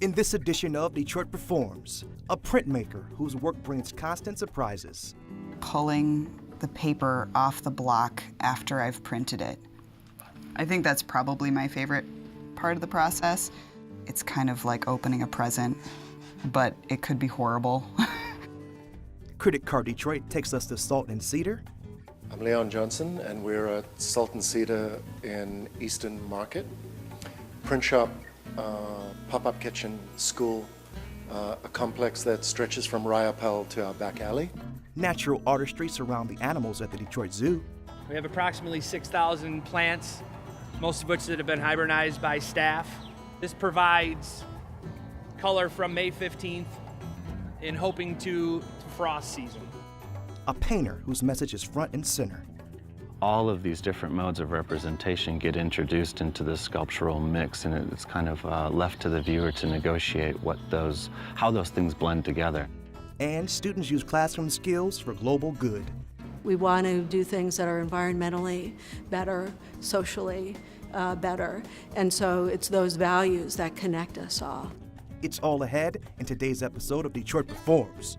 In this edition of Detroit Performs, a printmaker whose work brings constant surprises. Pulling the paper off the block after I've printed it. I think that's probably my favorite part of the process. It's kind of like opening a present, but it could be horrible. CriticCar Detroit takes us to Salt and Cedar. I'm Leon Johnson, and we're at Salt and Cedar in Eastern Market. Print shop, pop-up kitchen, school, a complex that stretches from Ryapel to our back alley. Natural artistry surround the animals at the Detroit Zoo. We have approximately 6,000 plants, most of which that have been hybridized by staff. This provides color from May 15th in hoping to frost season. A painter whose message is front and center. All of these different modes of representation get introduced into the sculptural mix, and it's kind of left to the viewer to negotiate how those things blend together. And students use classroom skills for global good. We want to do things that are environmentally better, socially better, and so it's those values that connect us all. It's all ahead in today's episode of Detroit Performs.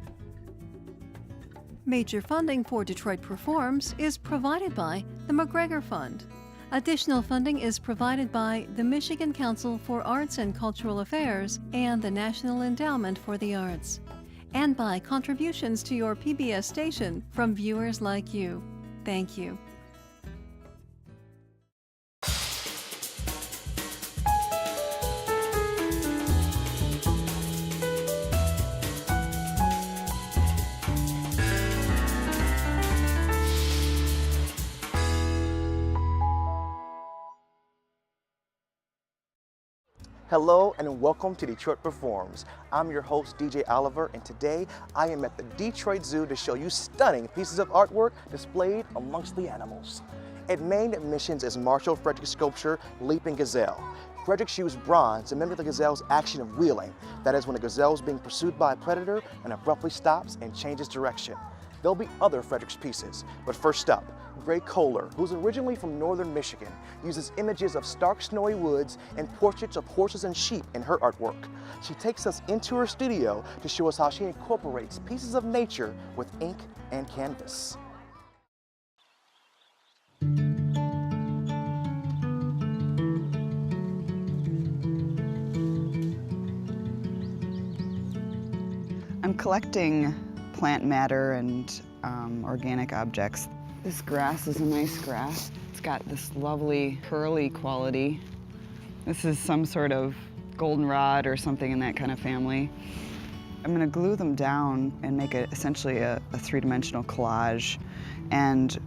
Major funding for Detroit Performs is provided by the McGregor Fund. Additional funding is provided by the Michigan Council for Arts and Cultural Affairs and the National Endowment for the Arts, and by contributions to your PBS station from viewers like you. Thank you. Hello and welcome to Detroit Performs. I'm your host, DJ Oliver, and today I am at the Detroit Zoo to show you stunning pieces of artwork displayed amongst the animals. At main admissions is Marshall Frederick's sculpture, Leaping Gazelle. Fredericks used bronze to mimic the gazelle's action of wheeling. That is when a gazelle is being pursued by a predator and abruptly stops and changes direction. There'll be other Fredericks pieces, but first up, Gray Koehler, who's originally from northern Michigan, uses images of stark snowy woods and portraits of horses and sheep in her artwork. She takes us into her studio to show us how she incorporates pieces of nature with ink and canvas. I'm collecting plant matter and organic objects. This grass is a nice grass. It's got this lovely curly quality. This is some sort of goldenrod or something in that kind of family. I'm gonna glue them down and make it essentially a three-dimensional collage and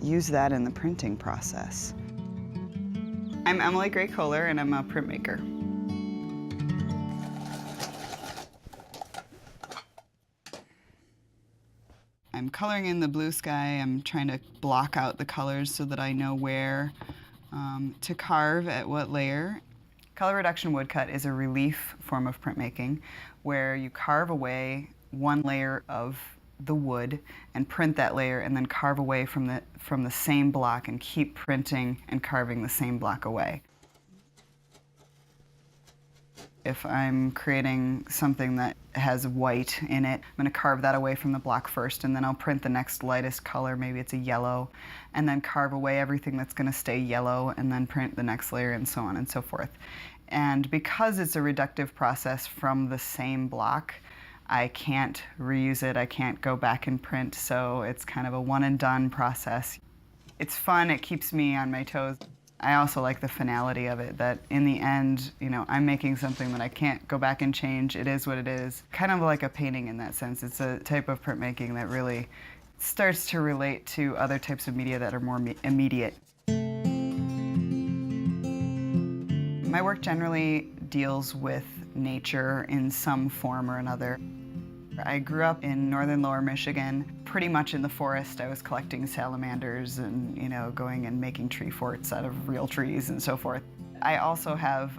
use that in the printing process. I'm Emily Gray Koehler and I'm a printmaker. I'm coloring in the blue sky. I'm trying to block out the colors so that I know where to carve at what layer. Color reduction woodcut is a relief form of printmaking where you carve away one layer of the wood and print that layer and then carve away from the same block and keep printing and carving the same block away. If I'm creating something that has white in it, I'm going to carve that away from the block first, and then I'll print the next lightest color, maybe it's a yellow, and then carve away everything that's going to stay yellow, and then print the next layer, and so on and so forth. And because it's a reductive process from the same block, I can't reuse it, I can't go back and print, so it's kind of a one-and-done process. It's fun, it keeps me on my toes. I also like the finality of it, that in the end, you know, I'm making something that I can't go back and change. It is what it is. Kind of like a painting in that sense. It's a type of printmaking that really starts to relate to other types of media that are more immediate. My work generally deals with nature in some form or another. I grew up in northern lower Michigan, pretty much in the forest. I was collecting salamanders and, you know, going and making tree forts out of real trees and so forth. I also have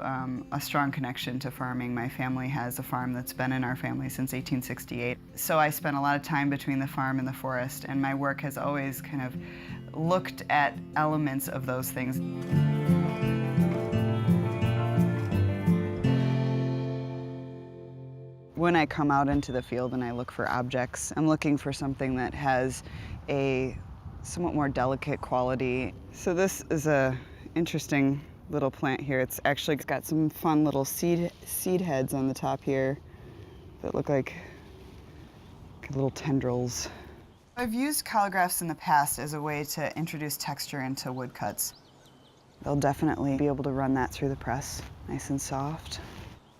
a strong connection to farming. My family has a farm that's been in our family since 1868. So I spent a lot of time between the farm and the forest, and my work has always kind of looked at elements of those things. When I come out into the field and I look for objects, I'm looking for something that has a somewhat more delicate quality. So this is a interesting little plant here. It's actually got some fun little seed heads on the top here that look like little tendrils. I've used collagraphs in the past as a way to introduce texture into woodcuts. They'll definitely be able to run that through the press, nice and soft.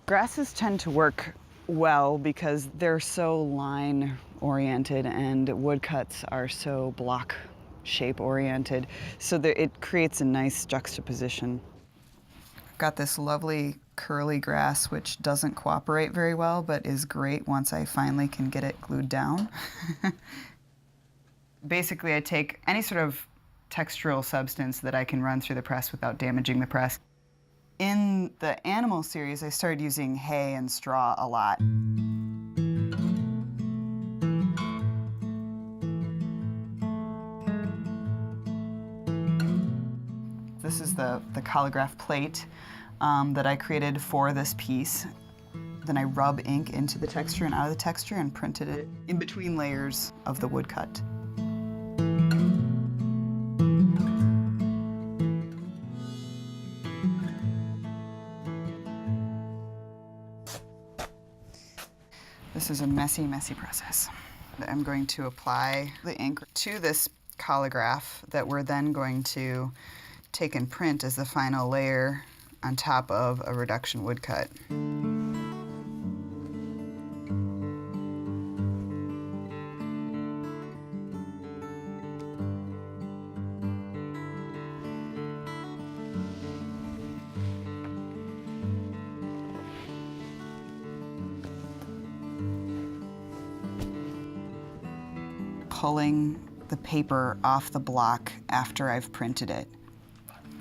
Grasses tend to work well because they're so line oriented and woodcuts are so block shape oriented, so that it creates a nice juxtaposition. I've got this lovely curly grass which doesn't cooperate very well but is great once I finally can get it glued down. Basically, I take any sort of textural substance that I can run through the press without damaging the press. In the animal series, I started using hay and straw a lot. This is the collagraph plate that I created for this piece. Then I rub ink into the texture and out of the texture and printed it in between layers of the woodcut. This is a messy, messy process. I'm going to apply the ink to this collagraph that we're then going to take and print as the final layer on top of a reduction woodcut. Pulling the paper off the block after I've printed it.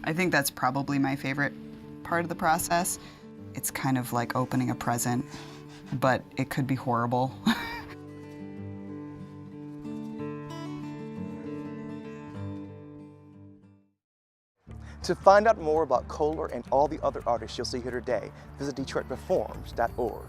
I think that's probably my favorite part of the process. It's kind of like opening a present, but it could be horrible. To find out more about Koehler and all the other artists you'll see here today, visit DetroitPerforms.org.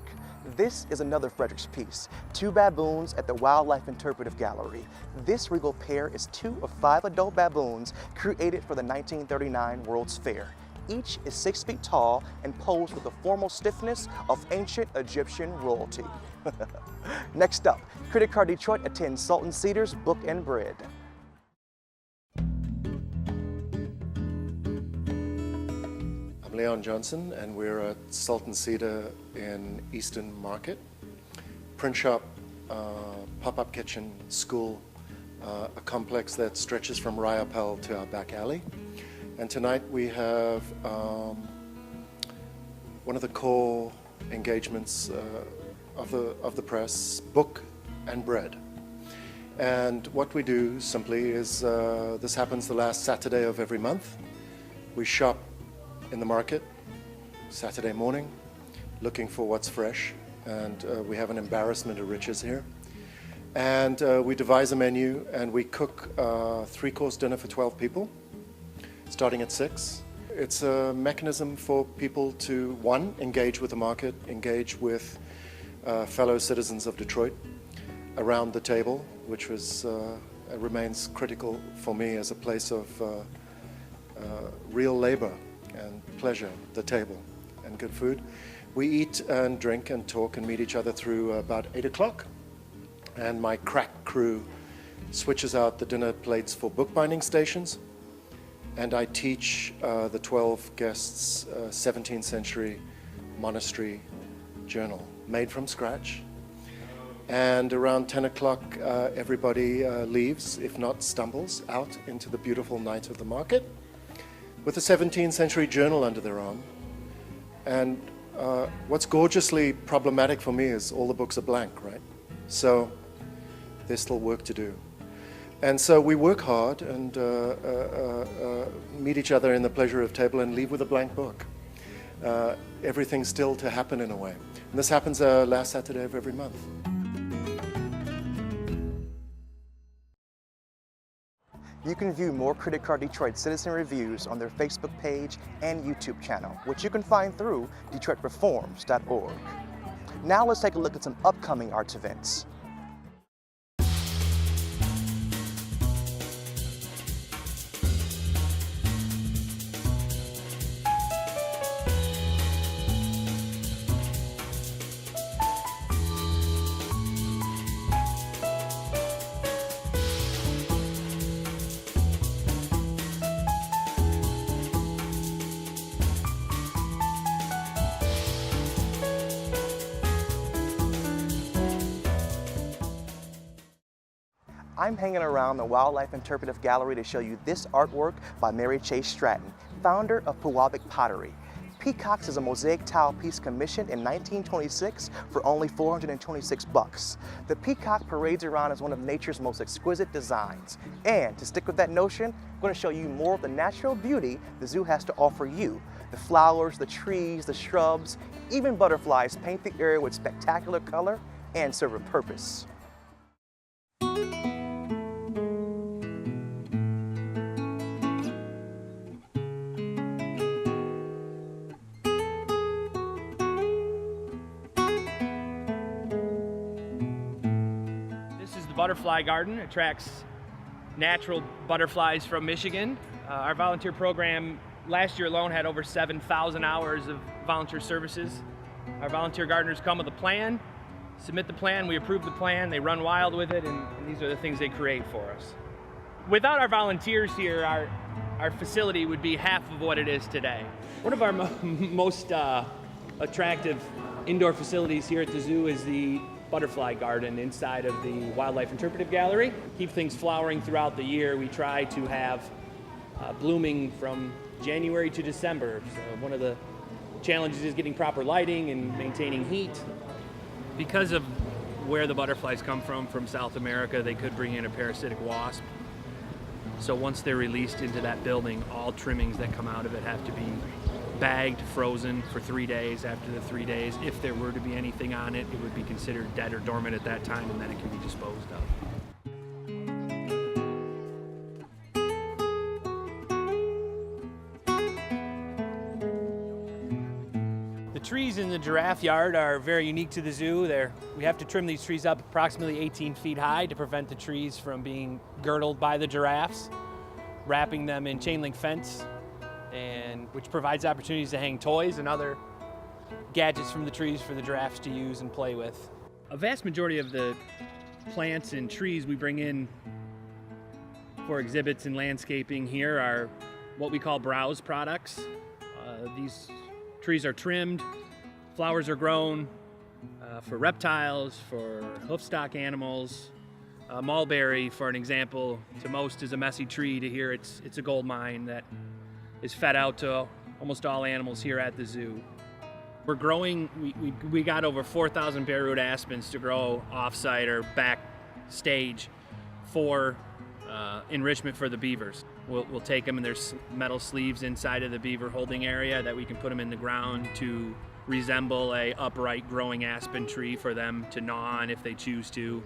This is another Fredericks piece, Two Baboons at the Wildlife Interpretive Gallery. This regal pair is 2 of 5 adult baboons created for the 1939 World's Fair. Each is 6 feet tall and posed with the formal stiffness of ancient Egyptian royalty. Next up, CriticCar Detroit attends Sultan Cedar's Book and Bread. I'm Leon Johnson, and we're at Sultan Cedar in Eastern Market. Print shop, pop-up kitchen, school, a complex that stretches from Ryapel to our back alley. And tonight we have one of the core engagements of the press, Book and Bread. And what we do simply is, this happens the last Saturday of every month. We shop in the market Saturday morning, looking for what's fresh, and we have an embarrassment of riches here. And we devise a menu, and we cook a 3-course dinner for 12 people, starting at 6. It's a mechanism for people to, one, engage with the market, engage with fellow citizens of Detroit around the table, which remains critical for me as a place of real labor and pleasure, the table, and good food. We eat and drink and talk and meet each other through about 8 o'clock. And my crack crew switches out the dinner plates for bookbinding stations. And I teach the 12 guests 17th century monastery journal, made from scratch. And around 10 o'clock, everybody leaves, if not stumbles, out into the beautiful night of the market, with a 17th century journal under their arm. And what's gorgeously problematic for me is all the books are blank, right? So there's still work to do. And so we work hard and meet each other in the pleasure of table and leave with a blank book. Everything's still to happen in a way. And this happens last Saturday of every month. You can view more CriticCar Detroit citizen reviews on their Facebook page and YouTube channel, which you can find through DetroitPerforms.org. Now let's take a look at some upcoming arts events. I'm hanging around the Wildlife Interpretive Gallery to show you this artwork by Mary Chase Stratton, founder of Pewabic Pottery. Peacocks is a mosaic tile piece commissioned in 1926 for only $426. The peacock parades around as one of nature's most exquisite designs. And to stick with that notion, I'm going to show you more of the natural beauty the zoo has to offer you. The flowers, the trees, the shrubs, even butterflies paint the area with spectacular color and serve a purpose. Butterfly garden attracts natural butterflies from Michigan. Our volunteer program last year alone had over 7,000 hours of volunteer services. Our volunteer gardeners come with a plan, submit the plan, we approve the plan, they run wild with it, and these are the things they create for us. Without our volunteers here, our facility would be half of what it is today. One of our most attractive indoor facilities here at the zoo is the butterfly garden inside of the Wildlife Interpretive Gallery. Keep things flowering throughout the year. We try to have blooming from January to December. So one of the challenges is getting proper lighting and maintaining heat. Because of where the butterflies come from South America, they could bring in a parasitic wasp. So once they're released into that building, all trimmings that come out of it have to be bagged, frozen for 3 days. After the 3 days, if there were to be anything on it, it would be considered dead or dormant at that time, and then it can be disposed of. The trees in the giraffe yard are very unique to the zoo. We have to trim these trees up approximately 18 feet high to prevent the trees from being girdled by the giraffes, wrapping them in chain link fence, and which provides opportunities to hang toys and other gadgets from the trees for the giraffes to use and play with. A vast majority of the plants and trees we bring in for exhibits and landscaping here are what we call browse products. These trees are trimmed, flowers are grown for reptiles, for hoofstock animals. Mulberry, for an example, to most is a messy tree. To here it's a gold mine that is fed out to almost all animals here at the zoo. We're growing, we got over 4,000 bare-root aspens to grow off-site or backstage for enrichment for the beavers. We'll take them, and there's metal sleeves inside of the beaver holding area that we can put them in the ground to resemble a upright growing aspen tree for them to gnaw on if they choose to.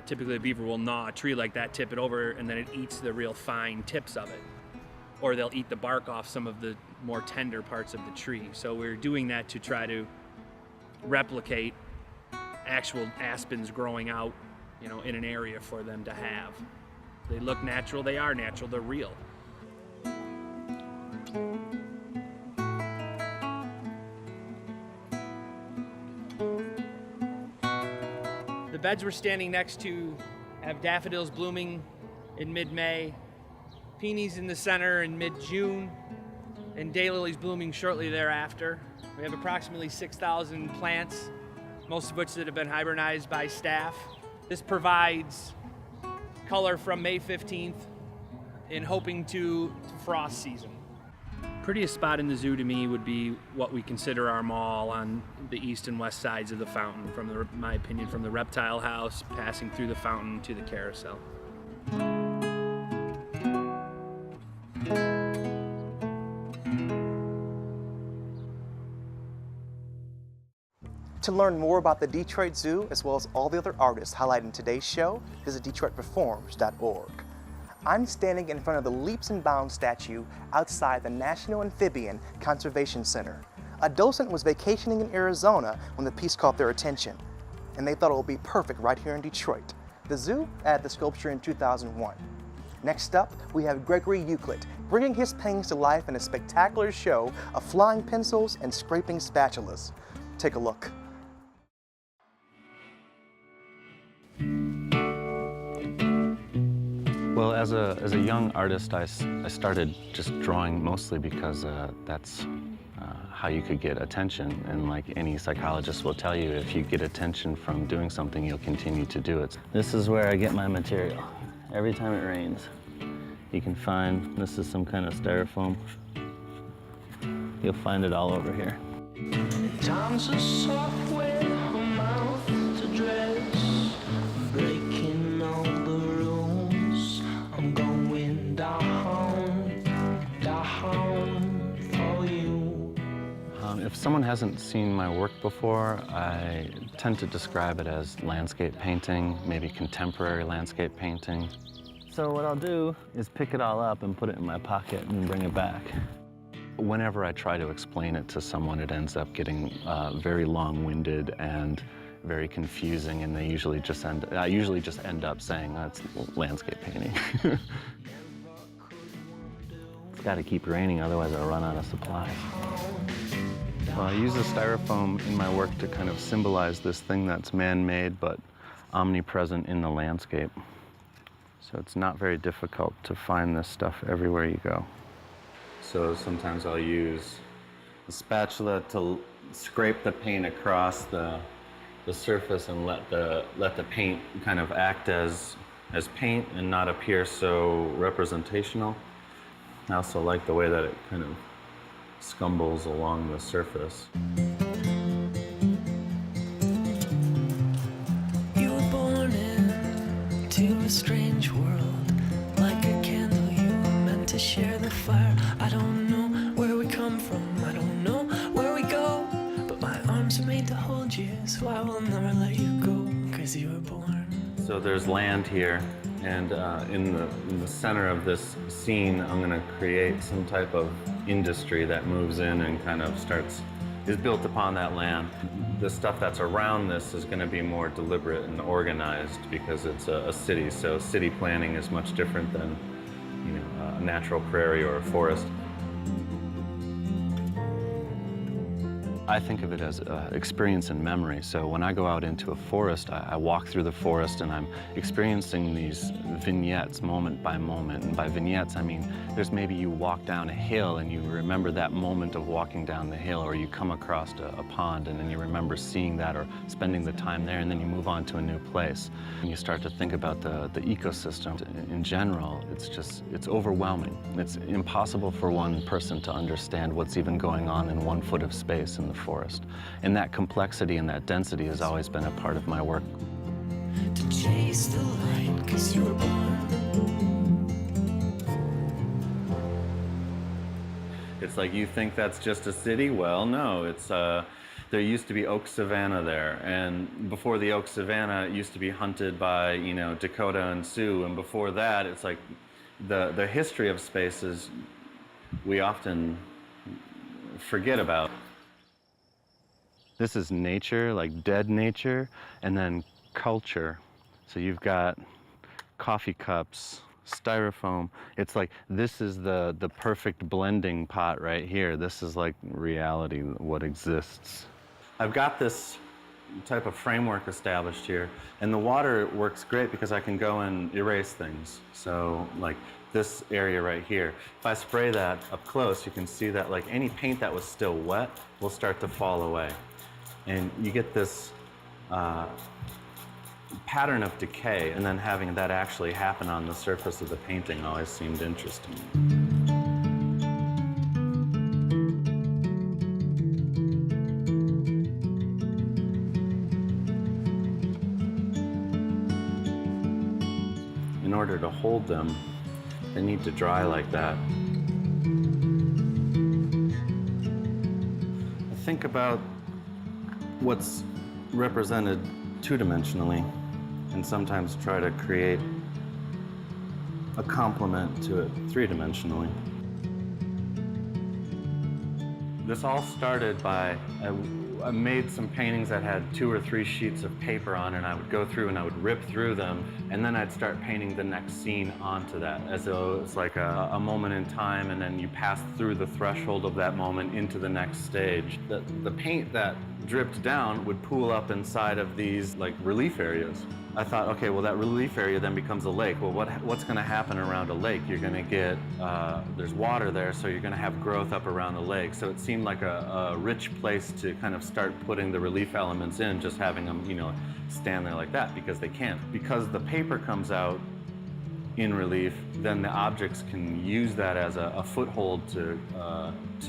Typically a beaver will gnaw a tree like that, tip it over, and then it eats the real fine tips of it. Or they'll eat the bark off some of the more tender parts of the tree. So we're doing that to try to replicate actual aspens growing out, in an area for them to have. They look natural, they are natural, they're real. The beds we're standing next to have daffodils blooming in mid-May, peonies in the center in mid-June, and daylilies blooming shortly thereafter. We have approximately 6,000 plants, most of which that have been hybridized by staff. This provides color from May 15th in hoping to frost season. Prettiest spot in the zoo to me would be what we consider our mall on the east and west sides of the fountain, my opinion, from the reptile house, passing through the fountain to the carousel. To learn more about the Detroit Zoo, as well as all the other artists highlighted in today's show, visit DetroitPerforms.org. I'm standing in front of the Leaps and Bounds statue outside the National Amphibian Conservation Center. A docent was vacationing in Arizona when the piece caught their attention, and they thought it would be perfect right here in Detroit. The zoo added the sculpture in 2001. Next up, we have Gregory Euclide, bringing his paintings to life in a spectacular show of flying pencils and scraping spatulas. Take a look. Well, as a young artist, I started just drawing mostly because that's how you could get attention. And like any psychologist will tell you, if you get attention from doing something, you'll continue to do it. This is where I get my material. Every time it rains, you can find, this is some kind of styrofoam. You'll find it all over here. Time's a software, a mouth to dress, breaking all the rules. I'm going down for you. If someone hasn't seen my work before, I tend to describe it as landscape painting, maybe contemporary landscape painting. So what I'll do is pick it all up and put it in my pocket and bring it back. Whenever I try to explain it to someone, it ends up getting very long-winded and very confusing, and I usually just end up saying, that's landscape painting. It's got to keep raining, otherwise I'll run out of supplies. Well, I use the styrofoam in my work to kind of symbolize this thing that's man-made but omnipresent in the landscape. So it's not very difficult to find this stuff everywhere you go. So sometimes I'll use a spatula to scrape the paint across the surface and let the paint kind of act as paint and not appear so representational. I also like the way that it kind of scumbles along the surface. You were born into a strange world, like a candle you were meant to share the fire. I don't know where we come from, I don't know where we go, but my arms are made to hold you, so I will never let you go, 'cause you were born. So there's land here, and in the center of this scene, I'm going to create some type of industry that moves in and kind of is built upon that land. The stuff that's around this is going to be more deliberate and organized because it's a city, so city planning is much different than, you know, a natural prairie or a forest. I think of it as experience and memory. So when I go out into a forest, I walk through the forest and I'm experiencing these vignettes moment by moment. And by vignettes, I mean, there's maybe you walk down a hill and you remember that moment of walking down the hill, or you come across a pond and then you remember seeing that or spending the time there, and then you move on to a new place. And you start to think about the ecosystem. In general, it's overwhelming. It's impossible for one person to understand what's even going on in 1 foot of space in the forest. And that complexity and that density has always been a part of my work. To chase the light, 'cause you were born. It's like, you think that's just a city? Well, no, it's there used to be oak savanna there, and before the oak savanna, it used to be hunted by, you know, Dakota and Sioux, and before that, it's like the history of spaces we often forget about. This is nature, like dead nature, and then culture. So you've got coffee cups, styrofoam. It's like, this is the perfect blending pot right here. This is like reality, what exists. I've got this type of framework established here, and the water works great because I can go and erase things. So like this area right here, if I spray that up close, you can see that like any paint that was still wet will start to fall away. And you get this pattern of decay, and then having that actually happen on the surface of the painting always seemed interesting. In order to hold them, they need to dry like that. Think about what's represented two-dimensionally and sometimes try to create a complement to it three-dimensionally. This all started by, I made some paintings that had 2 or 3 sheets of paper on it, and I would go through and I would rip through them, and then I'd start painting the next scene onto that, as though it's like a moment in time, and then you pass through the threshold of that moment into the next stage. The paint that dripped down would pool up inside of these like relief areas. I thought, okay, well that relief area then becomes a lake. Well, what's going to happen around a lake? You're going to get, there's water there, so you're going to have growth up around the lake. So it seemed like a rich place to kind of start putting the relief elements in, just having them, you know, stand there like that, because they can't. Because the paper comes out in relief, then the objects can use that as a foothold to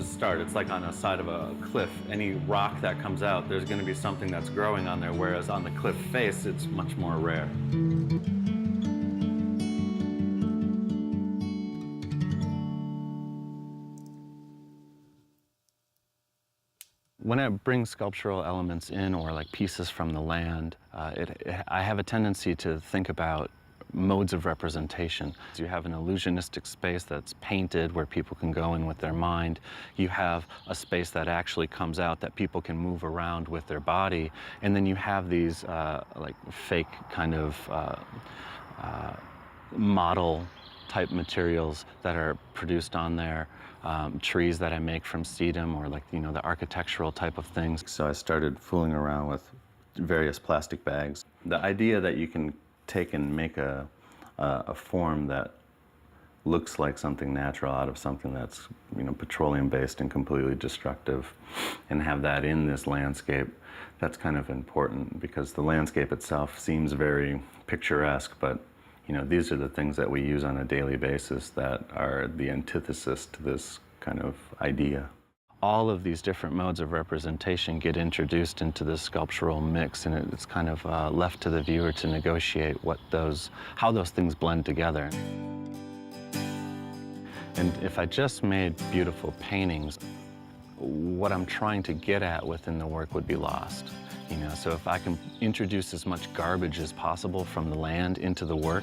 start. It's like on a side of a cliff. Any rock that comes out, there's going to be something that's growing on there, whereas on the cliff face, it's much more rare. When I bring sculptural elements in, or like pieces from the land, I have a tendency to think about modes of representation. You have an illusionistic space that's painted where people can go in with their mind. You have a space that actually comes out that people can move around with their body. And then you have these like fake kind of model type materials that are produced on there. Trees that I make from sedum, or like, you know, the architectural type of things. So I started fooling around with various plastic bags. The idea that you can take and make a form that looks like something natural out of something that's, you know, petroleum based and completely destructive, and have that in this landscape, that's kind of important, because the landscape itself seems very picturesque, but, you know, these are the things that we use on a daily basis that are the antithesis to this kind of idea. All of these different modes of representation get introduced into this sculptural mix, and it's kind of left to the viewer to negotiate how those things blend together. And if I just made beautiful paintings, what I'm trying to get at within the work would be lost. You know, so if I can introduce as much garbage as possible from the land into the work,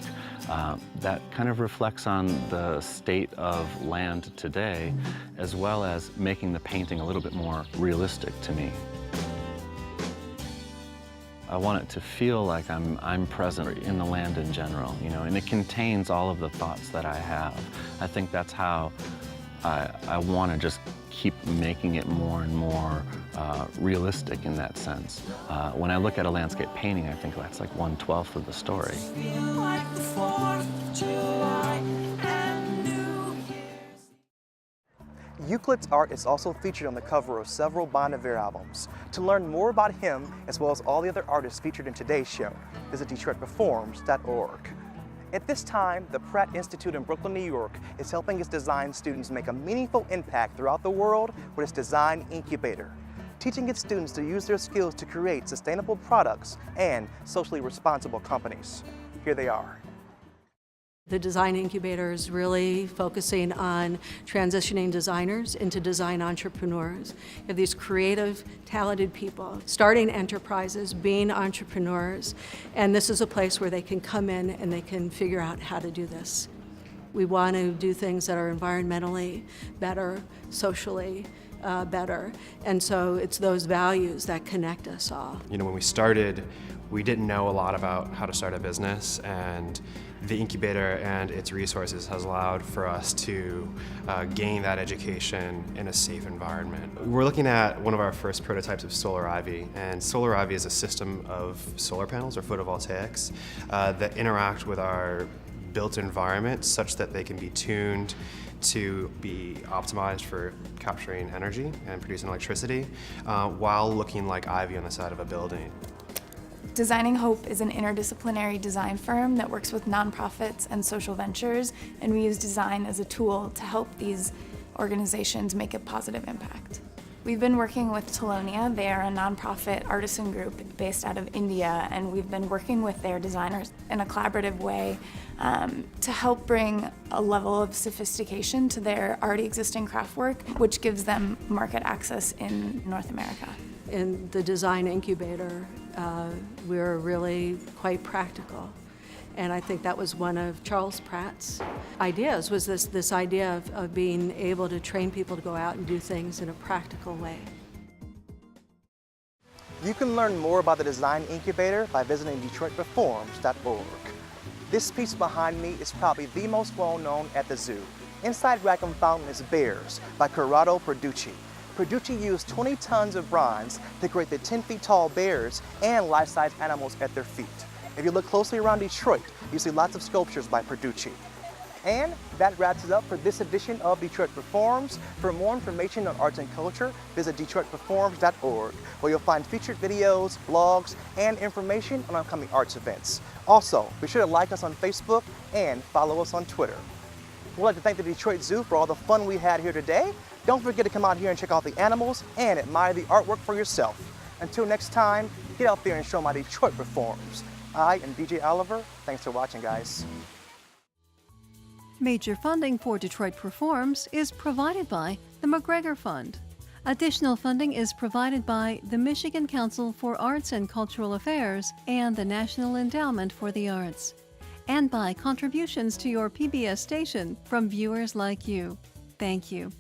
that kind of reflects on the state of land today, as well as making the painting a little bit more realistic to me. I want it to feel like I'm present in the land in general, you know, and it contains all of the thoughts that I have. I think that's how I want to just keep making it more and more realistic in that sense. When I look at a landscape painting, I think that's like 1/12 of the story. Euclide's art is also featured on the cover of several Bon Iver albums. To learn more about him, as well as all the other artists featured in today's show, visit DetroitPerforms.org. At this time, the Pratt Institute in Brooklyn, New York is helping its design students make a meaningful impact throughout the world with its design incubator, teaching its students to use their skills to create sustainable products and socially responsible companies. Here they are. The design incubator is really focusing on transitioning designers into design entrepreneurs. You have these creative, talented people starting enterprises, being entrepreneurs, and this is a place where they can come in and they can figure out how to do this. We want to do things that are environmentally better, socially better, and so it's those values that connect us all. You know, when we started, we didn't know a lot about how to start a business, and the incubator and its resources has allowed for us to gain that education in a safe environment. We're looking at one of our first prototypes of Solar Ivy, and Solar Ivy is a system of solar panels or photovoltaics that interact with our built environment such that they can be tuned to be optimized for capturing energy and producing electricity while looking like ivy on the side of a building. Designing Hope is an interdisciplinary design firm that works with nonprofits and social ventures, and we use design as a tool to help these organizations make a positive impact. We've been working with Telonia. They are a nonprofit artisan group based out of India, and we've been working with their designers in a collaborative way to help bring a level of sophistication to their already existing craft work, which gives them market access in North America. In the design incubator, we're really quite practical. And I think that was one of Charles Pratt's ideas, was this idea of being able to train people to go out and do things in a practical way. You can learn more about the Design Incubator by visiting DetroitPerforms.org. This piece behind me is probably the most well-known at the zoo. Inside Rackham Fountain is Bears by Corrado Perducci. Perducci used 20 tons of bronze to create the 10 feet tall bears and life-size animals at their feet. If you look closely around Detroit, you see lots of sculptures by Perducci. And that wraps it up for this edition of Detroit Performs. For more information on arts and culture, visit DetroitPerforms.org, where you'll find featured videos, blogs, and information on upcoming arts events. Also, be sure to like us on Facebook and follow us on Twitter. We'd like to thank the Detroit Zoo for all the fun we had here today. Don't forget to come out here and check out the animals and admire the artwork for yourself. Until next time, get out there and show my Detroit Performs. I am DJ Oliver. Thanks for watching, guys. Major funding for Detroit Performs is provided by the McGregor Fund. Additional funding is provided by the Michigan Council for Arts and Cultural Affairs and the National Endowment for the Arts, and by contributions to your PBS station from viewers like you. Thank you.